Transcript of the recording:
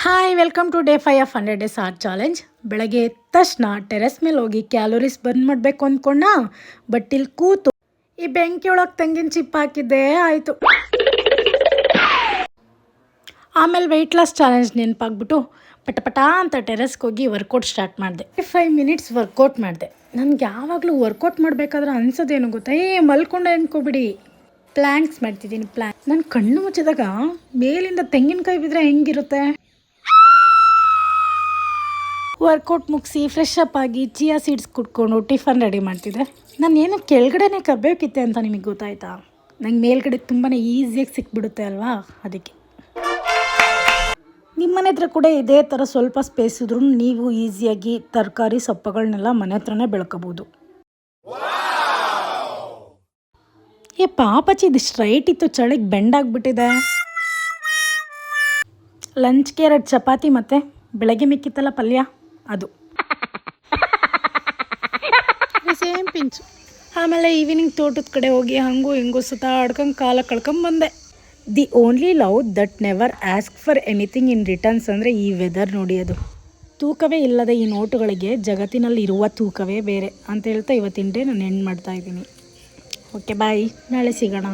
Hi welcome to day 5 of 100 days art challenge. ಬೆಳಗ್ಗೆ ಎದ್ದ ತಕ್ಷಣ ಟೆರೆಸ್ ಮೇಲೆ ಹೋಗಿ ಕ್ಯಾಲೋರೀಸ್ ಬರ್ನ್ ಮಾಡಬೇಕು ಅಂದ್ಕೊಂಡ, ಬಟ್ ಇಲ್ಲಿ ಕೂತು ಈ ಬೆಂಕಿ ಒಳಗೆ ತೆಂಗಿನ ಚಿಪ್ ಹಾಕಿದ್ದೇ ಆಯಿತು. ಆಮೇಲೆ ವೆಯ್ಟ್ ಲಾಸ್ ಚಾಲೆಂಜ್ ನೆನಪಾಗ್ಬಿಟ್ಟು ಪಟ ಅಂತ ಟೆರೆಸ್ಗೆ ಹೋಗಿ ವರ್ಕೌಟ್ ಸ್ಟಾರ್ಟ್ ಮಾಡಿದೆ. 5 ಮಿನಿಟ್ಸ್ ವರ್ಕೌಟ್ ಮಾಡಿದೆ. ನನಗೆ ಯಾವಾಗಲೂ ವರ್ಕೌಟ್ ಮಾಡಬೇಕಾದ್ರೆ ಅನ್ಸೋದೇನು ಗೊತ್ತಾ, ಮಲ್ಕೊಂಡೆ ಅನ್ಕೋಬಿಡಿ, ಪ್ಲ್ಯಾಂಕ್ಸ್ ಮಾಡ್ತಿದ್ದೀನಿ. ನನ್ನ ಕಣ್ಣು ಮುಚ್ಚಿದಾಗ ಮೇಲಿಂದ ತೆಂಗಿನಕಾಯಿ ಬಿದ್ದರೆ ಹೆಂಗಿರುತ್ತೆ. ವರ್ಕೌಟ್ ಮುಗಿಸಿ ಫ್ರೆಶ್ ಅಪ್ ಆಗಿ ಚಿಯಾ ಸೀಡ್ಸ್ ಕುಟ್ಕೊಂಡು ಟಿಫನ್ ರೆಡಿ ಮಾಡ್ತಿದ್ದೆ. ನಾನು ಏನು ಕೆಳಗಡೆನೇ ಕರ್ಬೇಕಿತ್ತೆ ಅಂತ ನಿಮಗೆ ಗೊತ್ತಾಯ್ತಾ? ನಂಗೆ ಮೇಲ್ಗಡೆ ತುಂಬಾ ಈಸಿಯಾಗಿ ಸಿಕ್ಬಿಡುತ್ತೆ ಅಲ್ವಾ, ಅದಕ್ಕೆ. ನಿಮ್ಮ ಮನೆ ಹತ್ರ ಕೂಡ ಇದೇ ಥರ ಸ್ವಲ್ಪ ಸ್ಪೇಸ್ ಇದ್ರೂ ನೀವು ಈಸಿಯಾಗಿ ತರಕಾರಿ ಸೊಪ್ಪುಗಳನ್ನೆಲ್ಲ ಮನೆ ಹತ್ರನೇ ಬೆಳ್ಕೋಬೋದು. ಪಾಪಚ್ಚಿ ಇದು ಸ್ಟ್ರೈಟ್ ಇತ್ತು, ಚಳಿಗೆ ಬೆಂಡಾಗ್ಬಿಟ್ಟಿದೆ. ಲಂಚ್ಗೆ 2 ಚಪಾತಿ ಮತ್ತು ಬೆಳಗ್ಗೆ ಮಿಕ್ಕಿತ್ತಲ್ಲ ಪಲ್ಯ, ಅದು ಸೇಮ್ ಪಿಂಚು. ಆಮೇಲೆ ಈವ್ನಿಂಗ್ ತೋಟದ ಕಡೆ ಹೋಗಿ ಹಂಗೂ ಹಿಂಗೂ ಸುತ್ತಾಡ್ಕೊಂಡು ಕಾಲ ಕಳ್ಕೊಂಬಂದೆ. The only love that never ask for anything in returns ಅಂದರೆ ಈ ವೆದರ್ ನೋಡಿ. ಅದು ತೂಕವೇ ಇಲ್ಲದ ಈ ನೋಟುಗಳಿಗೆ ಜಗತ್ತಿನಲ್ಲಿ ಇರುವ ತೂಕವೇ ಬೇರೆ ಅಂತ ಹೇಳ್ತಾ ಇವತ್ತಿನ ಡೇ ನಾನು ಎಂಡ್ ಮಾಡ್ತಾಯಿದ್ದೀನಿ. ಓಕೆ ಬಾಯ್, ನಾಳೆ ಸಿಗೋಣ.